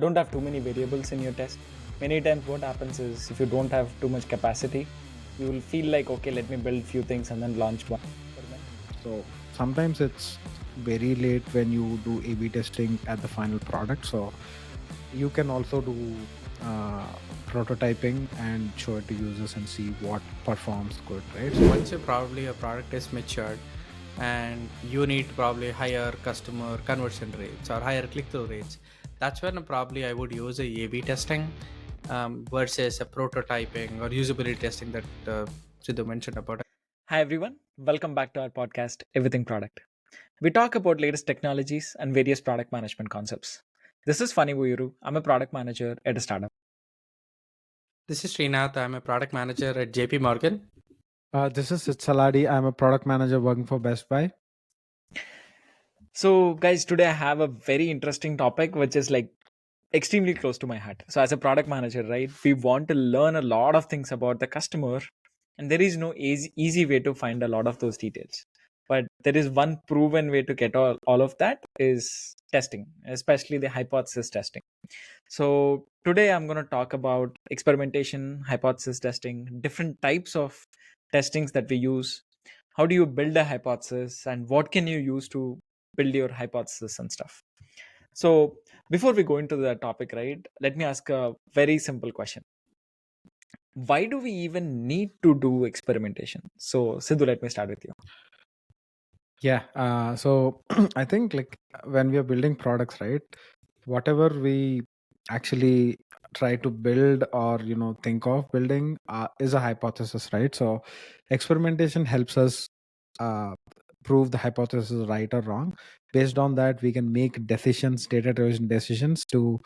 don't have too many variables in your test, many times what happens is if you don't have too much capacity, you will feel like, okay, let me build few things and then launch one experiment. So sometimes it's very late when you do A/B testing at the final product. So you can also do prototyping and show it to users and see what performs good, right? So Once your product is matured and you need probably higher customer conversion rates or higher click-through rates, that's when probably I would use a b testing versus a prototyping or usability testing that Sidhu mentioned about. Hi everyone, welcome back to our podcast, Everything Product. We talk about latest technologies and various product management concepts. This is Funny Buyuru. I'm a product manager at a startup. This is Srinath. I'm a product manager at JP Morgan. this is Saladi. I'm a product manager working for Best Buy. So, guys, today I have a very interesting topic which is like extremely close to my heart. So, as a product manager, right, we want to learn a lot of things about the customer, and there is no easy way to find a lot of those details. But there is one proven way to get all of that is testing, especially the hypothesis testing. So, today I'm going to talk about experimentation, hypothesis testing, different types of testings that we use. How do you build a hypothesis, and what can you use to build your hypothesis and stuff? So, before we go into the topic, right, let me ask a very simple question. Why do we even need to do experimentation? So, Sidhu, let me start with you. Yeah. So I think like when we are building products, right? Whatever we actually try to build or think of building is a hypothesis, right? So experimentation helps us uh, prove the hypothesis right or wrong. Based on that, we can make decisions, data-driven decisions to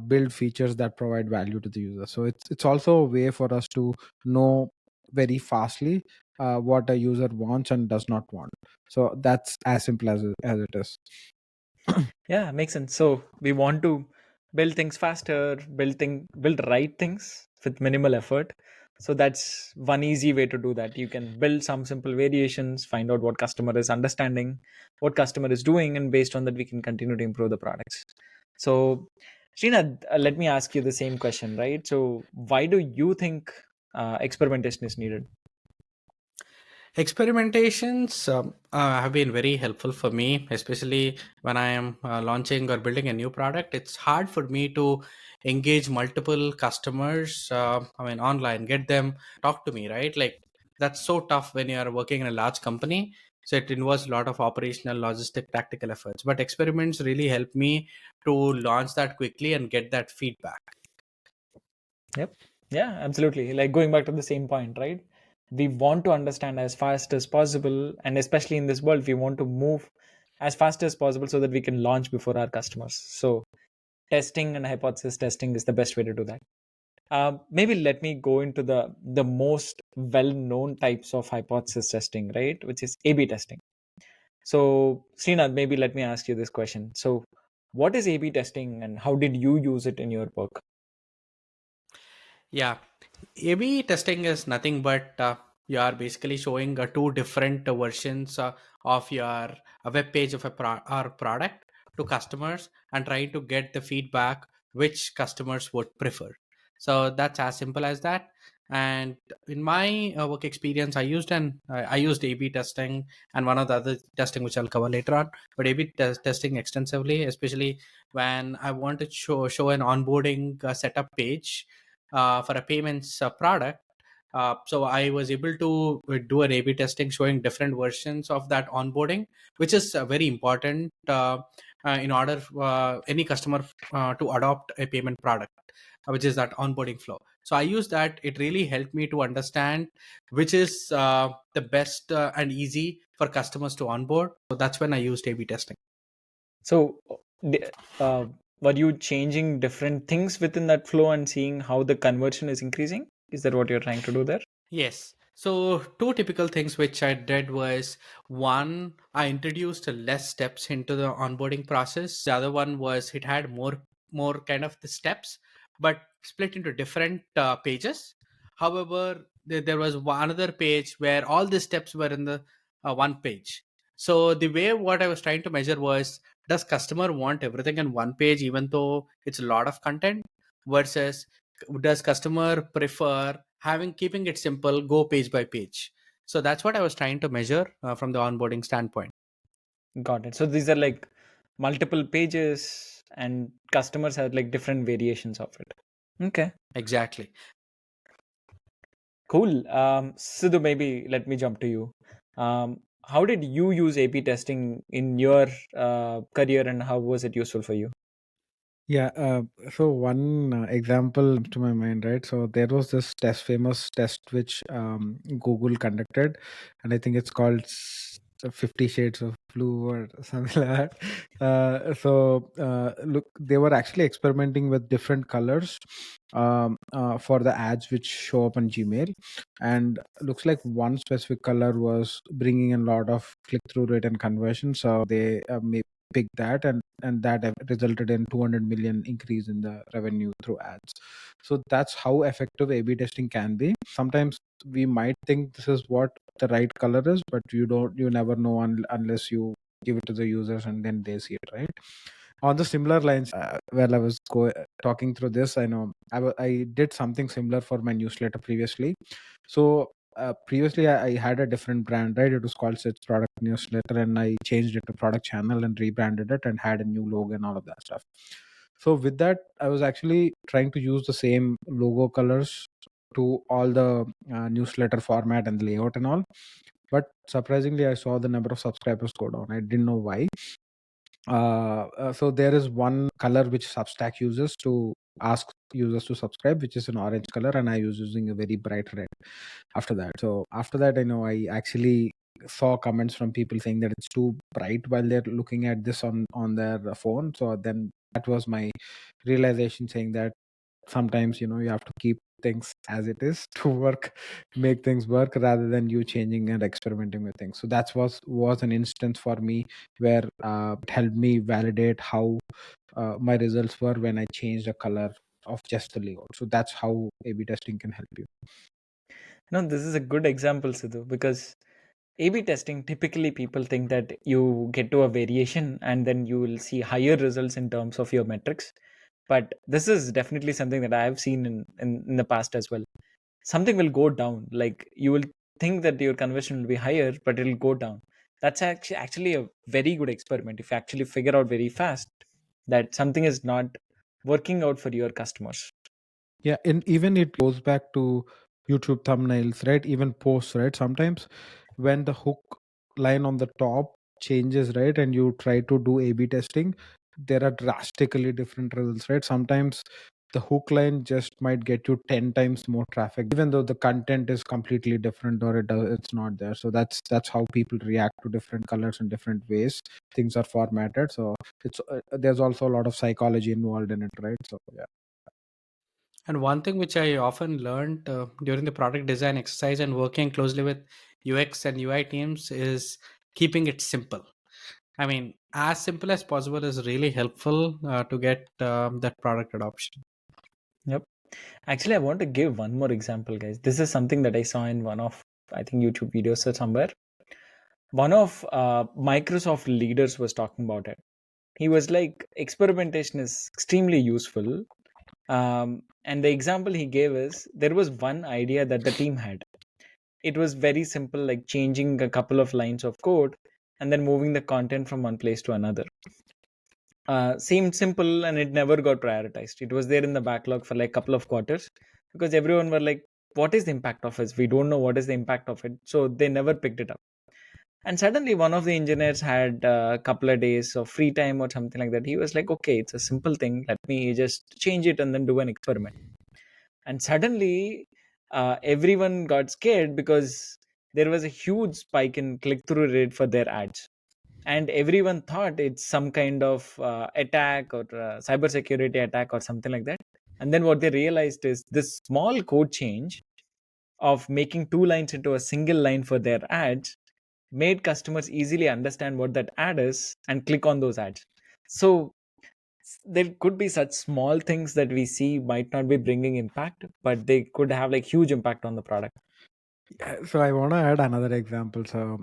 build features that provide value to the user. So it's also a way for us to know very fastly what a user wants and does not want. So that's as simple as it is. Yeah, makes sense. So, we want to build things faster, build right things with minimal effort. So that's one easy way to do that. You can build some simple variations, find out what customer is understanding, what customer is doing, and based on that, we can continue to improve the products. So, Srinath, let me ask you the same question, right? So, why do you think experimentation is needed? Experimentations have been very helpful for me, especially when I am launching or building a new product. It's hard for me to engage multiple customers, online, get them talk to me, right? Like that's so tough when you are working in a large company. So it involves a lot of operational, logistic, tactical efforts. But experiments really help me to launch that quickly and get that feedback. Yep. Yeah, absolutely. Like going back to the same point, right? We want to understand as fast as possible. And especially in this world, we want to move as fast as possible so that we can launch before our customers. So testing and hypothesis testing is the best way to do that. Maybe let me go into the most well-known types of hypothesis testing, right? Which is A/B testing. So, Srinath, maybe let me ask you this question. So, what is A/B testing, and how did you use it in your work? Yeah, A/B testing is nothing but you are basically showing two different versions of your web page of or product to customers and trying to get the feedback which customers would prefer. So that's as simple as that. And in my work experience, I used A/B testing and one of the other testing which I'll cover later on. But A/B testing extensively, especially when I want to show an onboarding setup page for a payments product. So I was able to do an A/B testing showing different versions of that onboarding, which is very important in order for any customer to adopt a payment product, which is that onboarding flow. So I use that. It really helped me to understand which is the best and easy for customers to onboard. So that's when I used A/B testing. So, the- uh, were you changing different things within that flow and seeing how the conversion is increasing? Is that what you're trying to do there? Yes. So two typical things which I did was one, I introduced less steps into the onboarding process. The other one was it had more kind of the steps, but split into different pages. However, there was one other page where all the steps were in the one page. So the way what I was trying to measure was Does customer want everything in one page even though it's a lot of content, versus does customer prefer having keeping it simple, go page by page? So that's what I was trying to measure from the onboarding standpoint. Got it. So these are like multiple pages, and customers have like different variations of it. Okay, Exactly. cool. Sidhu, maybe let me jump to you. How did you use A/B testing in your career, and how was it useful for you? Yeah, so one example to my mind, right? So there was this famous test which Google conducted, and I think it's called 50 Shades of Blue or something like that. Look, they were actually experimenting with different colors for the ads which show up on Gmail, and looks like one specific color was bringing in a lot of click through rate and conversion. So they picked that, and that resulted in 200 million increase in the revenue through ads. So that's how effective A/B testing can be. Sometimes we might think this is what the right color is, but you never know unless you give it to the users and then they see it, right? On the similar lines, while I was talking through this, I know I did something similar for my newsletter previously. So previously I had a different brand, right? It was called Such Product Newsletter, and I changed it to Product Channel and rebranded it and had a new logo and all of that stuff. So with that, I was actually trying to use the same logo colors to all the newsletter format and layout and all. But surprisingly, I saw the number of subscribers go down. I didn't know why. So there is one color which Substack uses to ask users to subscribe, which is an orange color, and I was using a very bright red after that. So after that, I know I actually saw comments from people saying that it's too bright while they're looking at this on their phone. So then that was my realization, saying that sometimes you have to keep things as it is to make things work rather than you changing and experimenting with things. So that was an instance for me where it helped me validate how my results were when I changed the color of just the layout. So that's how A/B testing can help you. No, this is a good example, Sidhu, because A/B testing, typically people think that you get to a variation and then you will see higher results in terms of your metrics. But this is definitely something that I have seen in the past as well. Something will go down. Like you will think that your conversion will be higher, but it'll go down. That's actually a very good experiment if you actually figure out very fast that something is not working out for your customers. Yeah, and even it goes back to YouTube thumbnails, right? Even posts, right? Sometimes when the hook line on the top changes, right, and you try to do A/B testing, there are drastically different results, right? Sometimes the hook line just might get you 10 times more traffic, even though the content is completely different or it's not there. So that's how people react to different colors in different ways. Things are formatted. So it's there's also a lot of psychology involved in it, right? So yeah. And one thing which I often learned during the product design exercise and working closely with UX and UI teams is keeping it simple. I mean, as simple as possible is really helpful to get that product adoption. Yep. Actually, I want to give one more example, guys. This is something that I saw in one of, I think, YouTube videos or somewhere. One of Microsoft leaders was talking about it. He was like, experimentation is extremely useful. And the example he gave is there was one idea that the team had. It was very simple, like changing a couple of lines of code and then moving the content from one place to another. Seemed simple and it never got prioritized. It was there in the backlog for like a couple of quarters because everyone were like, what is the impact of this? We don't know what is the impact of it. So they never picked it up. And suddenly one of the engineers had a couple of days of free time or something like that. He was like, okay, it's a simple thing. Let me just change it and then do an experiment. And suddenly everyone got scared because there was a huge spike in click through rate for their ads, and everyone thought it's some kind of attack or cybersecurity attack or something like that. And then what they realized is this small code change of making two lines into a single line for their ads made customers easily understand what that ad is and click on those ads. So there could be such small things that we see might not be bringing impact, but they could have like huge impact on the product. Yeah, so I want to add another example. So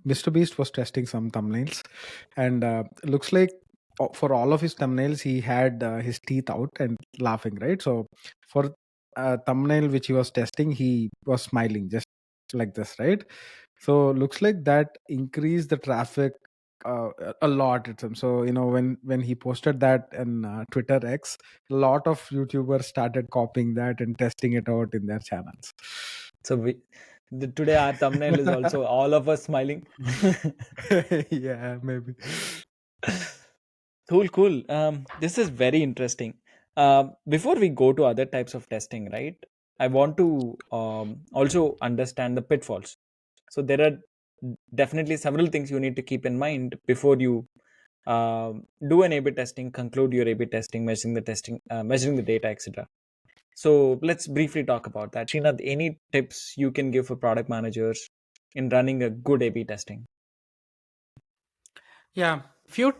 Mr. Beast was testing some thumbnails, and looks like for all of his thumbnails, he had his teeth out and laughing, right? So for a thumbnail which he was testing, he was smiling just like this, right? So looks like that increased the traffic a lot. So when he posted that in Twitter X, a lot of YouTubers started copying that and testing it out in their channels. So today our thumbnail is also all of us smiling. Yeah, maybe. Cool, cool. This is very interesting. Before we go to other types of testing, right? I want to also understand the pitfalls. So there are definitely several things you need to keep in mind before you do an A/B testing, conclude your A/B testing, measuring the data, etc. So let's briefly talk about that. Srinath, any tips you can give for product managers in running a good A/B testing? Yeah, few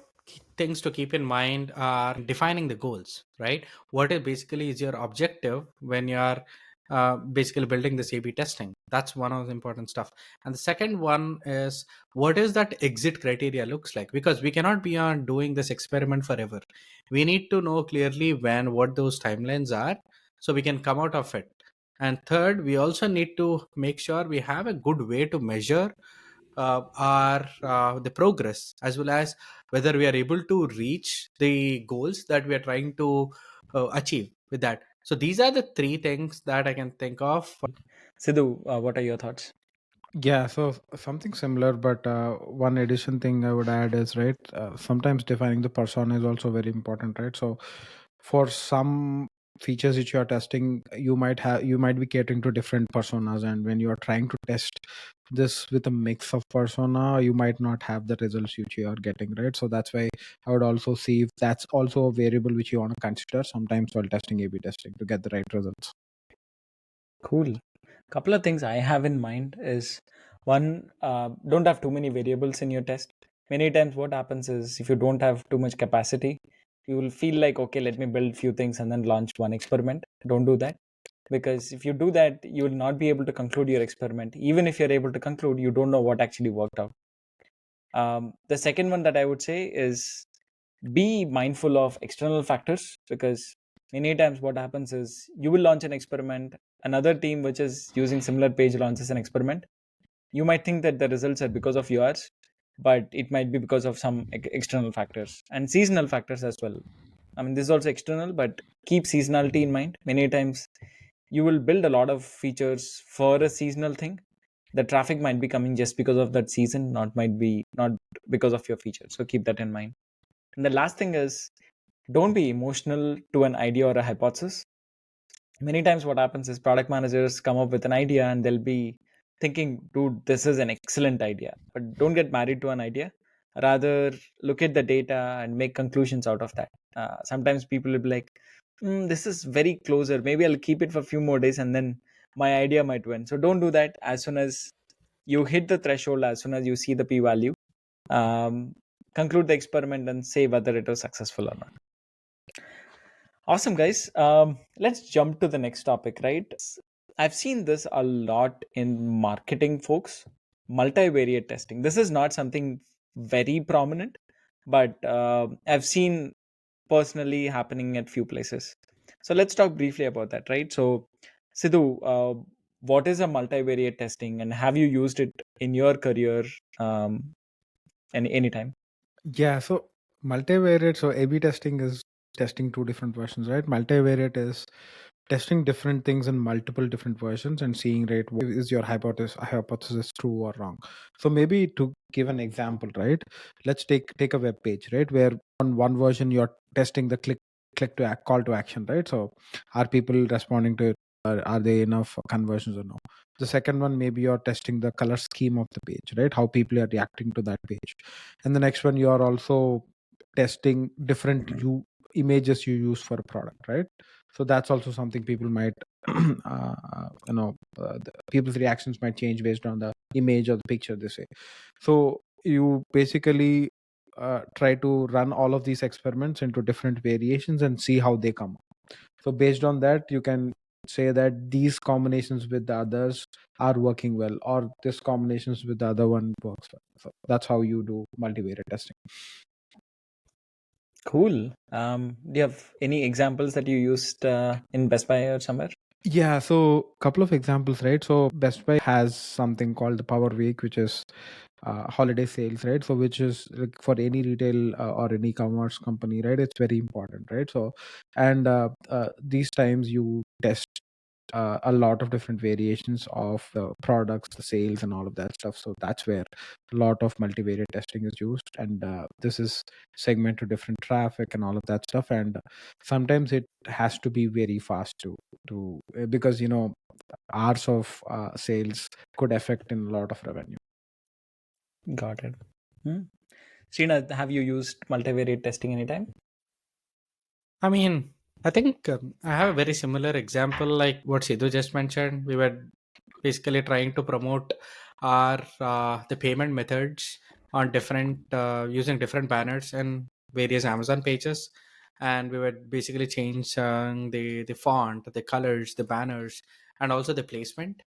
things to keep in mind are defining the goals, right? What is basically is your objective when you are basically building this A/B testing? That's one of the important stuff. And the second one is what is that exit criteria looks like? Because we cannot be on doing this experiment forever. We need to know clearly when what those timelines are, so we can come out of it. And third, we also need to make sure we have a good way to measure our the progress, as well as whether we are able to reach the goals that we are trying to achieve with that. So these are the three things that I can think of. Sidhu, what are your thoughts? Yeah, so something similar, but one addition thing I would add is, right, sometimes defining the persona is also very important, right? So for some features which you are testing, you might be catering to different personas, and when you are trying to test this with a mix of persona, you might not have the results which you are getting, right? So that's why I would also see if that's also a variable which you want to consider sometimes while testing A/B testing to get the right results. Cool. Couple of things I have in mind is one, don't have too many variables in your test. Many times, what happens is if you don't have too much capacity, you will feel like, okay, let me build few things and then launch one experiment. Don't do that, because if you do that, you will not be able to conclude your experiment. Even if you're able to conclude, you don't know what actually worked out. The second one that I would say is be mindful of external factors, because many times what happens is you will launch an experiment, another team which is using similar page launches an experiment. You might think that the results are because of yours, but it might be because of some external factors and seasonal factors as well. I mean, this is also external, but keep seasonality in mind. Many times you will build a lot of features for a seasonal thing. The traffic might be coming just because of that season, not because of your feature. So keep that in mind. And the last thing is, don't be emotional to an idea or a hypothesis. Many times what happens is product managers come up with an idea and they'll be thinking, dude, this is an excellent idea. But don't get married to an idea. Rather, look at the data and make conclusions out of that. Sometimes people will be like, this is very closer. Maybe I'll keep it for a few more days and then my idea might win. So don't do that. As soon as you hit the threshold, as soon as you see the p value, um, conclude the experiment and say whether it was successful or not. Awesome, guys. Let's jump to the next topic, right? I've seen this a lot in marketing folks. Multivariate testing. This is not something very prominent, but I've seen personally happening at few places. So let's talk briefly about that, right? So, Sidhu, what is a multivariate testing, and have you used it in your career anytime? Yeah, so multivariate, so A/B testing is testing two different versions, right? Multivariate is testing different things in multiple different versions and seeing, right, what is your hypothesis true or wrong. So maybe to give an example, right? Let's take a web page, right, where on one version you're testing the click to act, call to action, right? So are people responding to it? Are they enough conversions or no? The second one, maybe you're testing the color scheme of the page, right? How people are reacting to that page. And the next one, you are also testing different images you use for a product, right? So that's also something people might people's reactions might change based on the image or the picture they say. So you basically try to run all of these experiments into different variations and see how they come up. So based on that, you can say that these combinations with the others are working well, or this combinations with the other one works well. So that's how you do multivariate testing. Cool. Do you have any examples that you used in Best Buy or somewhere? Yeah, so couple of examples, right? So Best Buy has something called the Power Week, which is holiday sales, right? So which is like for any retail or any commerce company, right? It's very important, right? So and these times you test a lot of different variations of the products, the sales, and all of that stuff. So that's where a lot of multivariate testing is used, and this is segment to different traffic and all of that stuff. And sometimes it has to be very fast to because hours of sales could affect in a lot of revenue. Got it. Hmm. Srinath, have you used multivariate testing anytime? I mean, I think I have a very similar example like what Sidhu just mentioned. We were basically trying to promote our the payment methods on different using different banners and various Amazon pages, and we were basically changing the font, the colors, the banners, and also the placement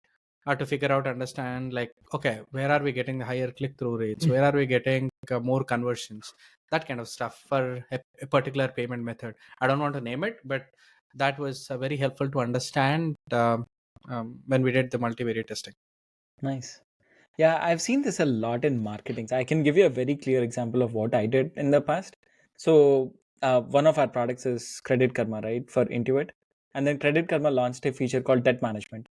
to figure out, understand, like, okay, where are we getting the higher click through rates, where are we getting more conversions, that kind of stuff for a particular payment method. I don't want to name it, but that was very helpful to understand when we did the multivariate testing. Nice. Yeah, I've seen this a lot in marketing. I can give you a very clear example of what I did in the past. So, one of our products is Credit Karma, right, for Intuit. And then Credit Karma launched a feature called debt management.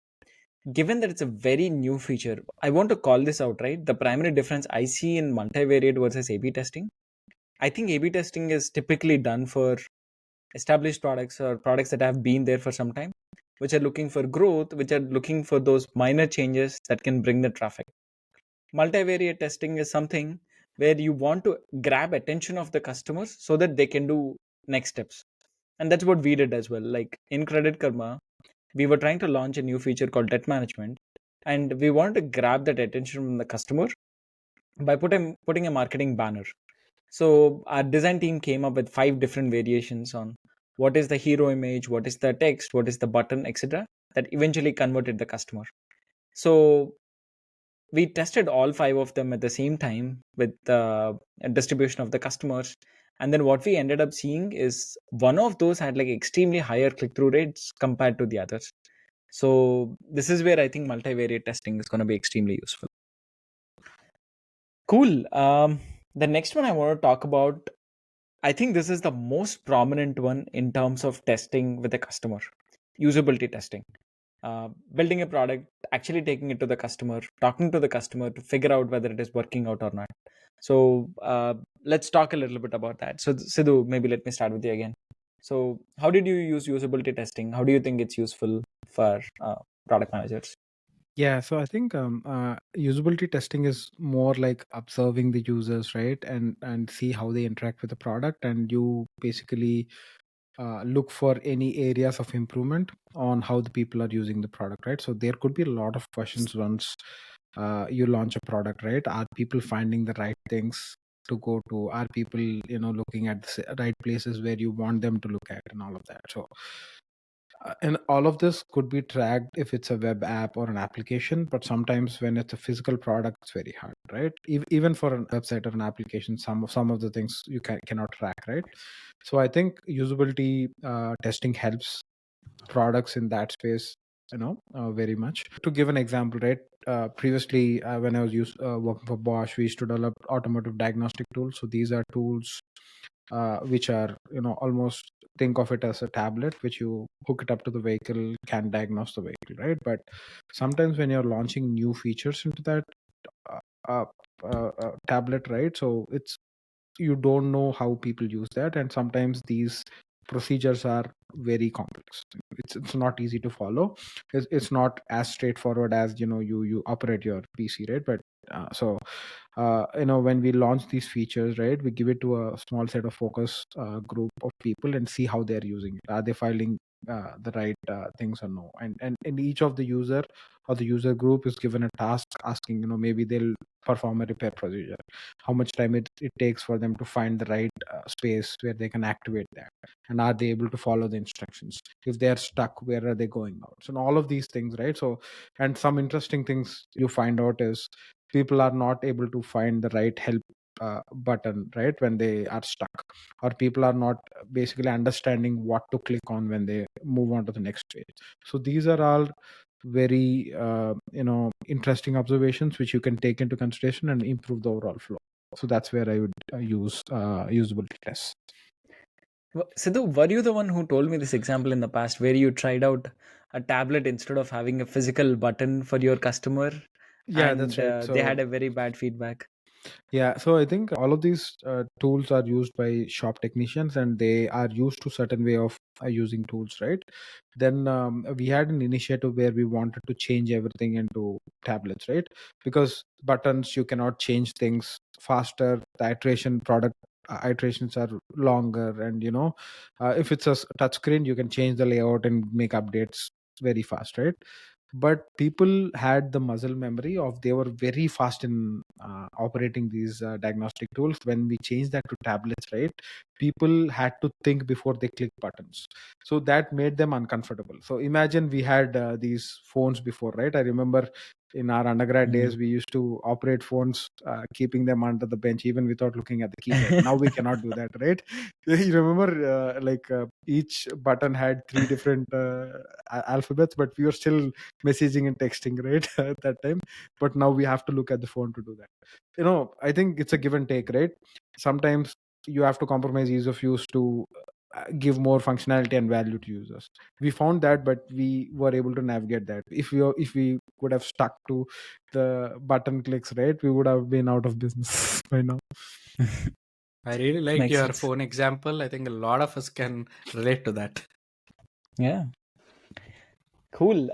Given that it's a very new feature, I want to call this out, right? The primary difference I see in multivariate versus A B testing. I think A B testing is typically done for established products or products that have been there for some time, which are looking for growth, which are looking for those minor changes that can bring the traffic. Multivariate testing is something where you want to grab attention of the customers so that they can do next steps. And that's what we did as well. Like in Credit Karma, we were trying to launch a new feature called debt management, and we wanted to grab that attention from the customer by putting a marketing banner. So our design team came up with 5 different variations on what is the hero image, what is the text, what is the button, etc. that eventually converted the customer. So we tested all 5 of them at the same time with the distribution of the customers. And then what we ended up seeing is one of those had like extremely higher click-through rates compared to the others. So this is where I think multivariate testing is going to be extremely useful. Cool. The next one I want to talk about, I think this is the most prominent one in terms of testing with the customer, usability testing. Building a product, actually taking it to the customer, talking to the customer to figure out whether it is working out or not. So let's talk a little bit about that. So Sidhu, maybe let me start with you again. So how did you use usability testing? How do you think it's useful for product managers? Yeah, so I think usability testing is more like observing the users, right, and see how they interact with the product, and you basically look for any areas of improvement on how the people are using the product, right? So there could be a lot of questions once you launch a product, right? Are people finding the right things to go to? Are people looking at the right places where you want them to look at, and all of that? So and all of this could be tracked if it's a web app or an application, but sometimes when it's a physical product, it's very hard, right? Even for a website or an application, some of the things you cannot track, right? So I think usability testing helps products in that space, very much. To give an example, right? Previously, when I was working for Bosch, we used to develop automotive diagnostic tools. So these are tools which are almost, think of it as a tablet which you hook it up to the vehicle, can diagnose the vehicle, right? But sometimes when you're launching new features into that uh, uh, tablet, right, so it's, you don't know how people use that, and sometimes these procedures are very complex. It's not easy to follow. It's not as straightforward as you operate your PC, right? But when we launch these features, right, we give it to a small set of focus group of people and see how they're using it. Are they finding the right things or no. And each of the user or the user group is given a task asking, maybe they'll perform a repair procedure, how much time it takes for them to find the right space where they can activate that, and are they able to follow the instructions? If they are stuck, where are they going out? So all of these things, right? So, and some interesting things you find out is people are not able to find the right help button, right, when they are stuck, or people are not basically understanding what to click on when they move on to the next page. So these are all very interesting observations which you can take into consideration and improve the overall flow. So that's where I would use usability tests. Sidhu, were you the one who told me this example in the past where you tried out a tablet instead of having a physical button for your customer, Yeah, that's and right. they had So a very bad feedback? yeah, so I think all of these tools are used by shop technicians, and they are used to certain way of using tools, right? Then we had an initiative where we wanted to change everything into tablets, right? Because buttons, you cannot change things faster. The iteration product iterations are longer, and if it's a touch screen, you can change the layout and make updates very fast, right? But people had the muscle memory of, they were very fast in operating these diagnostic tools. When we changed that to tablets, right, people had to think before they click buttons, so that made them uncomfortable. So imagine, we had these phones before, right? I remember in our undergrad days, we used to operate phones keeping them under the bench even without looking at the keypad. Now we cannot do that, right? You remember, each button had three different alphabets, but we were still messaging and texting, right? At that time. But now we have to look at the phone to do that. I think it's a give and take, right? Sometimes you have to compromise ease of use to give more functionality and value to users. We found that, but we were able to navigate that. If we could have stuck to the button clicks, right, we would have been out of business by now. I really liked Makes your sense. phone example. I think a lot of us can relate to that. Yeah. Cool.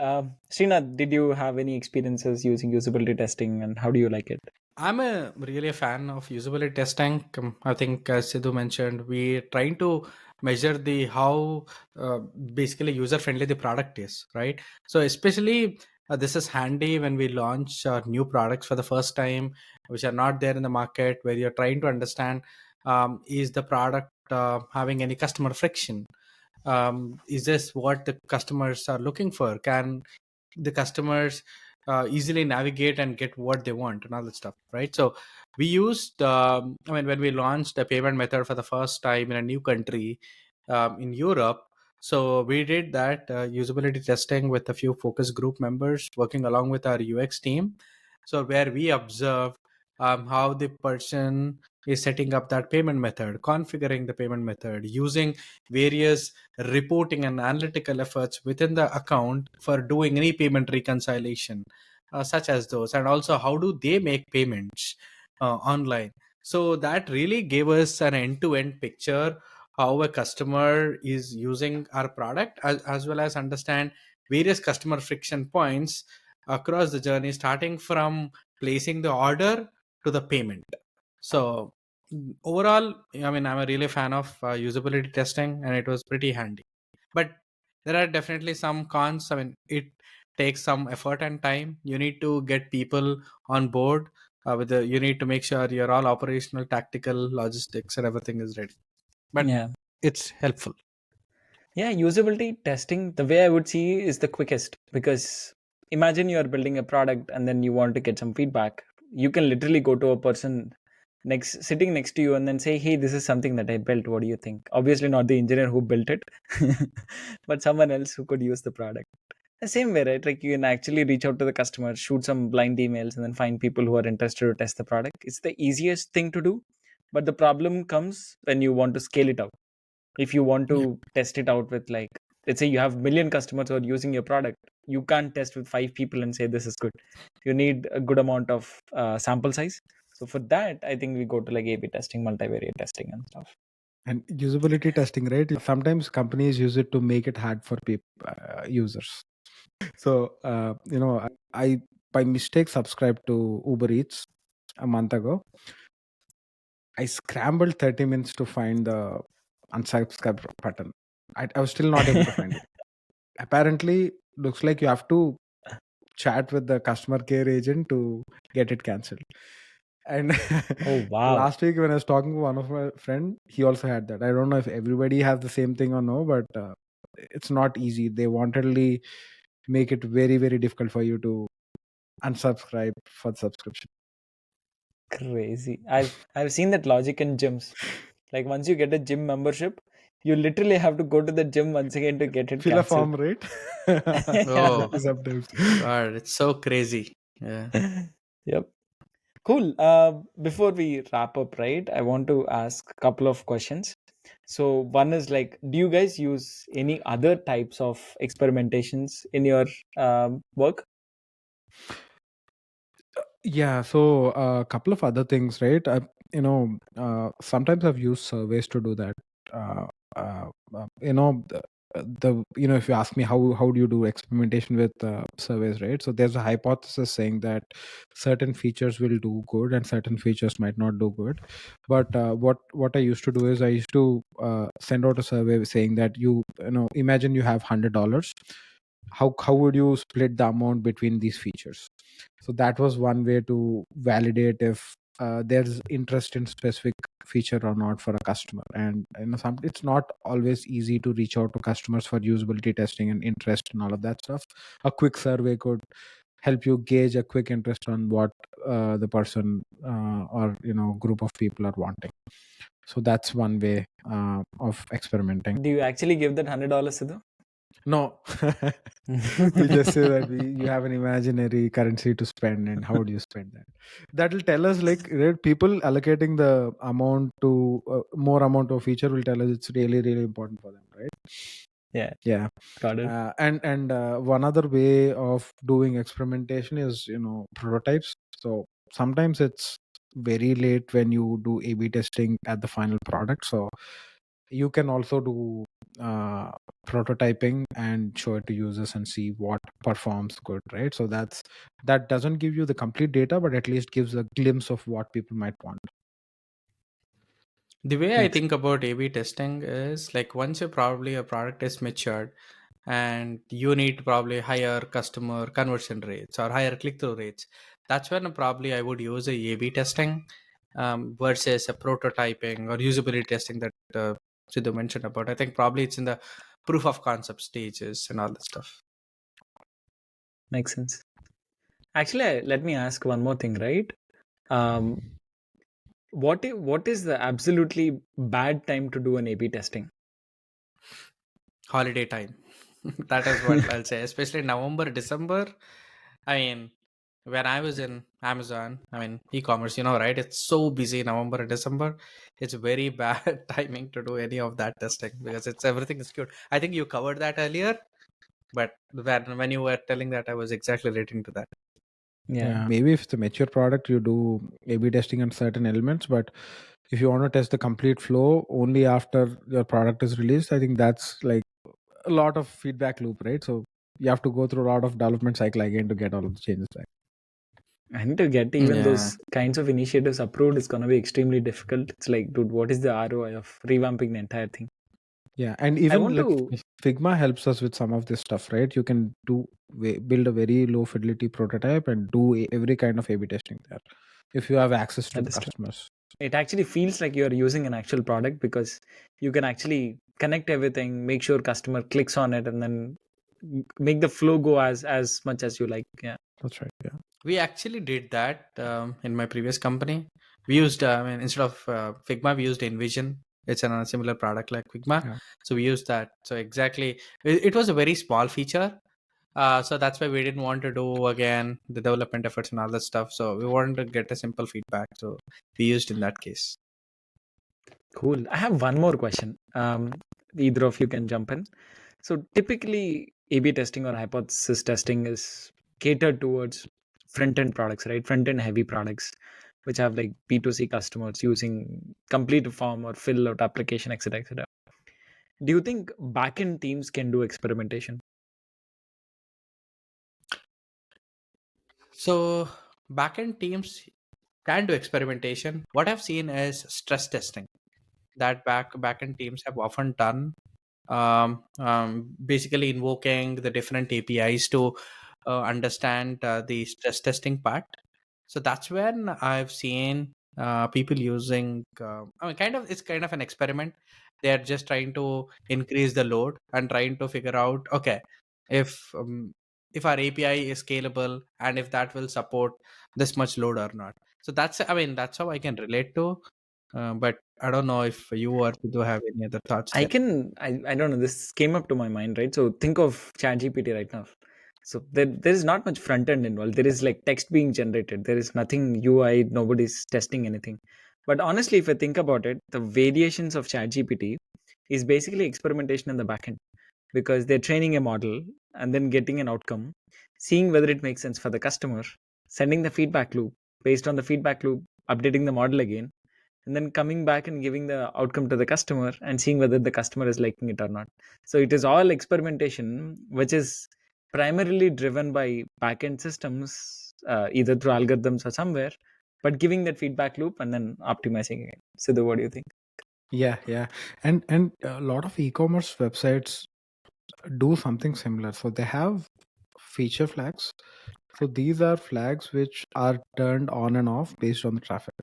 Srinath, did you have any experiences using usability testing, and how do you like it? I'm really a fan of usability testing. I think, as Sidhu mentioned, we trying to measure the how uh, basically user friendly the product is, right? So especially this is handy when we launch new products for the first time, which are not there in the market, where you're trying to understand, is the product having any customer friction? Is this what the customers are looking for? Can the customers easily navigate and get what they want and all that stuff, right? So we used I mean, when we launched the payment method for the first time in a new country, in Europe, so we did that usability testing with a few focus group members working along with our UX team, so where we observed how the person is setting up that payment method, configuring the payment method, using various reporting and analytical efforts within the account for doing any payment reconciliation, such as those, and also how do they make payments online. So that really gave us an end-to-end picture how a customer is using our product, as well as understand various customer friction points across the journey, starting from placing the order to the payment. So overall, I mean, I'm a really fan of usability testing, and it was pretty handy. But there are definitely some cons. I mean, it takes some effort and time. You need to get people on board. You need to make sure you're all operational, tactical, logistics, and everything is ready. But Yeah. it's helpful. Yeah, usability testing, the way I would see is the quickest, because imagine you are building a product and then you want to get some feedback. You can literally go to a person sitting next to you and then say, "Hey, this is something that I built. What do you think?" Obviously, not the engineer who built it, but someone else who could use the product. The same way, right? Like, you can actually reach out to the customer, shoot some blind emails, and then find people who are interested to test the product. It's the easiest thing to do, but the problem comes when you want to scale it out. If you want Yeah. to test it out with, like, let's say you have million customers who are using your product, you can't test with 5 people and say this is good. You need a good amount of sample size. So for that, I think we go to like A/B testing, multivariate testing, and stuff. And usability testing, right? Sometimes companies use it to make it hard for users. So, I by mistake subscribed to Uber Eats a month ago. I scrambled 30 minutes to find the unsubscribe button. I was still not able to find it. apparently looks like you have to chat with the customer care agent to get it cancelled. And Oh wow. last week when I was talking to one of my friend, he also had that. I don't know if everybody has the same thing or no, but it's not easy. They wantedly make it very, very difficult for you to unsubscribe for the subscription. Crazy. I've seen that logic in gyms. Like once you get a gym membership, you literally have to go to the gym once again to get it Fill a cancelled. form, right? Yeah. Oh Exactly, sometimes. God, it's so crazy. Yeah. Yep. Cool. Before we wrap up, right, I want to ask a couple of questions. So one is like, do you guys use any other types of experimentations in your work? Yeah, so a couple of other things, right? Sometimes I've used surveys to do that. Uh, if you ask me how do you do experimentation with surveys, right? So there's a hypothesis saying that certain features will do good and certain features might not do good. But what I used to do is I used to send out a survey saying that imagine you have $100. How would you split the amount between these features? So that was one way to validate if there's interest in specific feature or not for a customer. And it's not always easy to reach out to customers for usability testing and interest and all of that stuff. A quick survey could help you gauge a quick interest on what the person or group of people are wanting. So that's one way of experimenting. Do you actually give that $100, Sidhu? No. We just say that you have an imaginary currency to spend, and how do you spend that? That will tell us, like, right, people allocating the amount to more amount of feature will tell us it's really, really important for them, right? Yeah, Yeah. got it. And one other way of doing experimentation is prototypes. So sometimes it's very late when you do A/B testing at the final product. So you can also do uh, prototyping and show it to users and see what performs good, right? So that doesn't give you the complete data, but at least gives a glimpse of what people might want. The way I Makes think about A/B testing is like once you probably a product is matured and you need probably higher customer conversion rates or higher click-through rates, that's when probably I would use a A/B testing versus a prototyping or usability testing that Sidhu mentioned about. I think probably it's in the proof of concept stages and all that stuff. makes sense. Actually, let me ask one more thing, right? Um, what is the absolutely bad time to do an A/B testing? Holiday time. That is what I'll say, especially November, December. I mean, when I was in Amazon, I mean, e-commerce, right? It's so busy November and December. It's very bad timing to do any of that testing because it's everything is cute. I think you covered that earlier, but when you were telling that, I was exactly relating to that. Yeah, Yeah, maybe if it's a mature product, you do A/B testing on certain elements, but if you want to test the complete flow only after your product is released, I think that's like a lot of feedback loop, right? So you have to go through a lot of development cycle again to get all of the changes back. and to get even Yeah. those kinds of initiatives approved is gonna be extremely difficult. It's like, dude, what is the ROI of revamping the entire thing? Yeah, and I even want like to. Figma helps us with some of this stuff, right? You can build a very low fidelity prototype and do every kind of A/B testing there if you have access to That the is true. customers. It actually feels like you're using an actual product because you can actually connect everything, make sure customer clicks on it, and then make the flow go as much as you like. Yeah. That's right. Yeah. We actually did that in my previous company. We used, instead of Figma, we used InVision. It's a similar product like Figma. Yeah. So we used that. So exactly, it was a very small feature. So that's why we didn't want to do again the development efforts and all that stuff. So we wanted to get a simple feedback. So we used in that case. Cool. I have one more question. Either of you can jump in. So typically, A/B testing or hypothesis testing is catered towards front-end products, right? Front-end heavy products, which have like B2C customers using complete form or fill out application, etc., etc. Do you think back-end teams can do experimentation? So backend teams can do experimentation. What I've seen is stress testing that backend teams have often done basically invoking the different APIs to understand the stress testing part. So that's when I've seen people using. I mean, it's kind of an experiment. They're just trying to increase the load and trying to figure out, okay, if um, if our API is scalable and if that will support this much load or not. So that's how I can relate to. But I don't know if you or do have any other thoughts there. I don't know, this came up to my mind, right? So think of ChatGPT right now. So there is not much front end involved. There is like text being generated. There is nothing UI, nobody's testing anything. But honestly, if I think about it, the variations of ChatGPT is basically experimentation in the backend, because they're training a model and then getting an outcome, seeing whether it makes sense for the customer, sending the feedback loop, based on the feedback loop, updating the model again, and then coming back and giving the outcome to the customer and seeing whether the customer is liking it or not. So it is all experimentation, which is primarily driven by backend systems, either through algorithms or somewhere, but giving that feedback loop and then optimizing it. So, what do you think? Yeah, yeah. And a lot of e-commerce websites do something similar. So they have feature flags. So these are flags which are turned on and off based on the traffic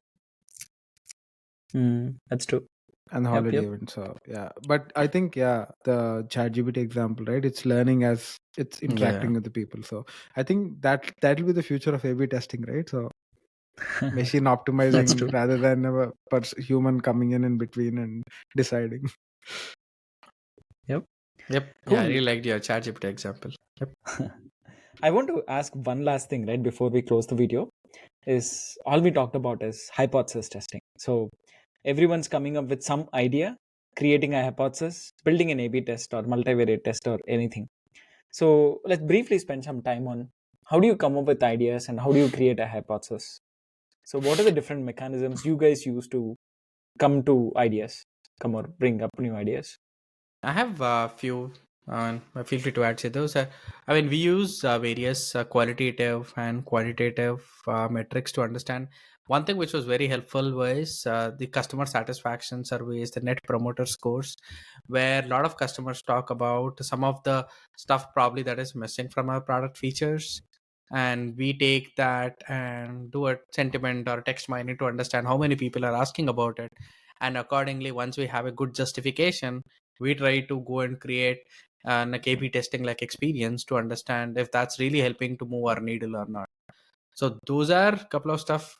That's true. and the Yep, holiday yep. event. So yeah, but I think yeah, the ChatGPT example, right? It's learning as it's Yeah. interacting with the people. So I think that'll be the future of A/B testing, right? So machine That's optimizing true. rather than a human coming in between and deciding. Yep. Yep. Yeah, I Cool. really liked your ChatGPT example. Yep. I want to ask one last thing, right, before we close the video. Is all we talked about is hypothesis testing. So everyone's coming up with some idea, creating a hypothesis, building an A/B test or multivariate test or anything. So let's briefly spend some time on how do you come up with ideas and how do you create a hypothesis. So what are the different mechanisms you guys use to come to ideas, come or bring up new ideas? I have a few. Feel free to add to those. I mean, we use various qualitative and quantitative metrics to understand. One thing which was very helpful was the customer satisfaction surveys, the net promoter scores, where a lot of customers talk about some of the stuff probably that is missing from our product features. And we take that and do a sentiment or text mining to understand how many people are asking about it. And accordingly, once we have a good justification, we try to go and create an a K/B testing like experience to understand if that's really helping to move our needle or not. So those are a couple of stuff.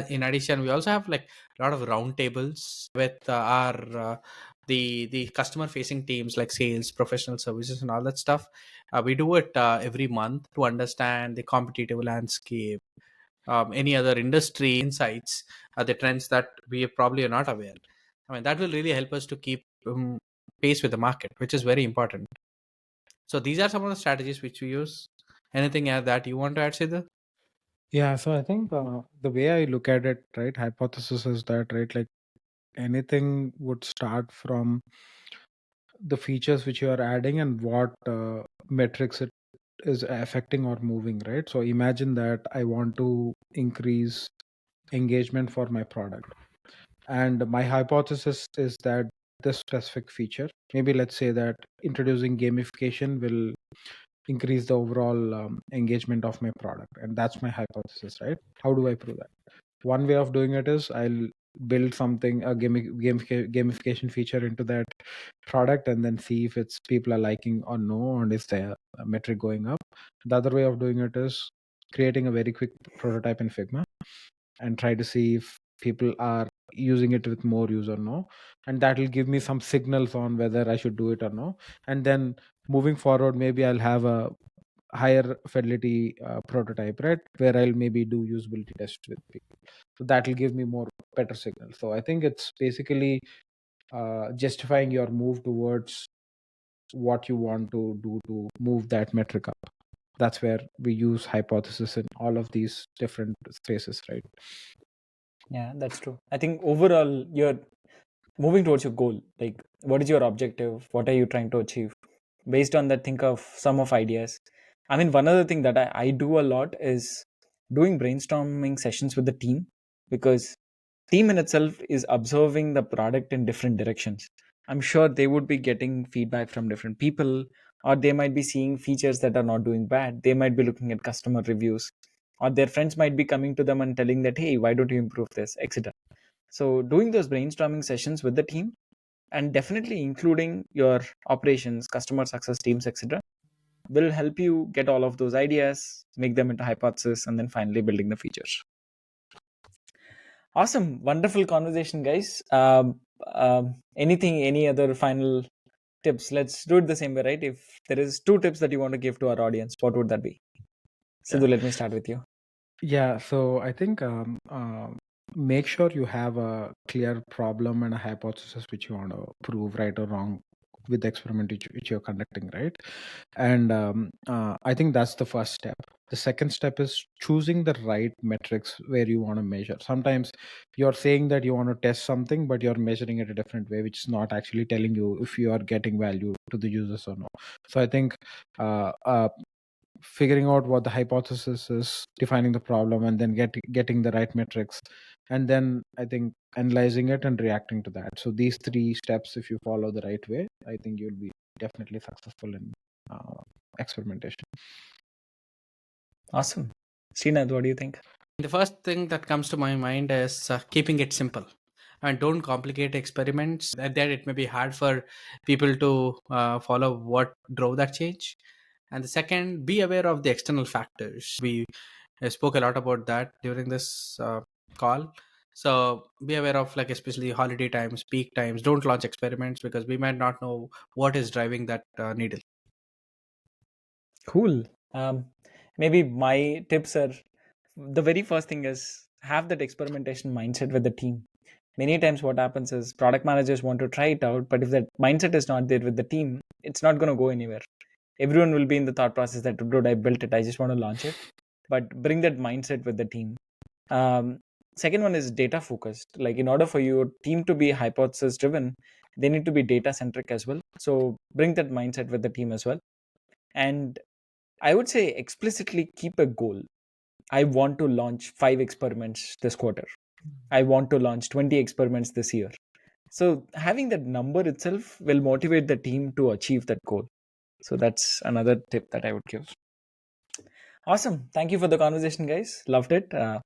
In addition, we also have like a lot of roundtables with our the customer facing teams like sales, professional services, and all that stuff. We do it every month to understand the competitive landscape, any other industry insights, the trends that we probably are not aware. I mean, that will really help us to keep pace with the market, which is very important. So these are some of the strategies which we use. Anything that you want to add, Siddha? Yeah, so I think the way I look at it, right, hypothesis is that, right, like anything would start from the features which you are adding and what metrics it is affecting or moving, right? So imagine that I want to increase engagement for my product. And my hypothesis is that this specific feature, maybe let's say that introducing gamification will increase the overall engagement of my product. And that's my hypothesis, right? How do I prove that? One way of doing it is I'll build something, a gamification feature into that product and then see if it's people are liking or no, and is the metric going up. The other way of doing it is creating a very quick prototype in Figma and try to see if people are using it with more use or no, and that will give me some signals on whether I should do it or no. And then moving forward, maybe I'll have a higher fidelity prototype, right, where I'll maybe do usability tests with people. So that will give me more better signal. So I think it's basically justifying your move towards what you want to do to move that metric up. That's where we use hypothesis in all of these different spaces, right? Yeah, that's true. I think overall you're moving towards your goal. Like, what is your objective? What are you trying to achieve? Based on that, think of some of ideas. I mean, one other thing that I do a lot is doing brainstorming sessions with the team, because team in itself is observing the product in different directions. I'm sure they would be getting feedback from different people, or they might be seeing features that are not doing bad. They might be looking at customer reviews, or their friends might be coming to them and telling that, hey, why don't you improve this, etc. So, doing those brainstorming sessions with the team, and definitely including your operations, customer success teams, etc., will help you get all of those ideas, make them into hypotheses, and then finally building the features. Awesome, wonderful conversation, guys. Any other final tips? Let's do it the same way, right? If there is 2 tips that you want to give to our audience, what would that be? Sidhu, let me start with you. Yeah, so I think make sure you have a clear problem and a hypothesis which you want to prove right or wrong with the experiment which you're conducting, right? And I think that's the first step. The second step is choosing the right metrics where you want to measure. Sometimes you're saying that you want to test something, but you're measuring it a different way, which is not actually telling you if you are getting value to the users or no. So I think figuring out what the hypothesis is, defining the problem, and then getting the right metrics, and then I think analyzing it and reacting to that. So these 3 steps, if you follow the right way, I think you'll be definitely successful in experimentation. Awesome. Srinath, what do you think? The first thing that comes to my mind is keeping it simple and don't complicate experiments. That it may be hard for people to follow what drove that change. And the second, be aware of the external factors. We spoke a lot about that during this call. So be aware of, like, especially holiday times, peak times. Don't launch experiments because we might not know what is driving that needle. Cool. Maybe my tips are, the very first thing is have that experimentation mindset with the team. Many times, what happens is product managers want to try it out, but if that mindset is not there with the team, it's not going to go anywhere. Everyone will be in the thought process that, dude, I built it, I just want to launch it. But bring that mindset with the team. Second one is data focused. Like, in order for your team to be hypothesis driven, they need to be data centric as well. So bring that mindset with the team as well. And I would say explicitly keep a goal. I want to launch 5 experiments this quarter. I want to launch 20 experiments this year. So having that number itself will motivate the team to achieve that goal. So that's another tip that I would give. Awesome. Thank you for the conversation, guys. Loved it. Have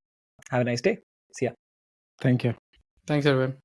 a nice day. See ya. Thank you. Thanks, everyone.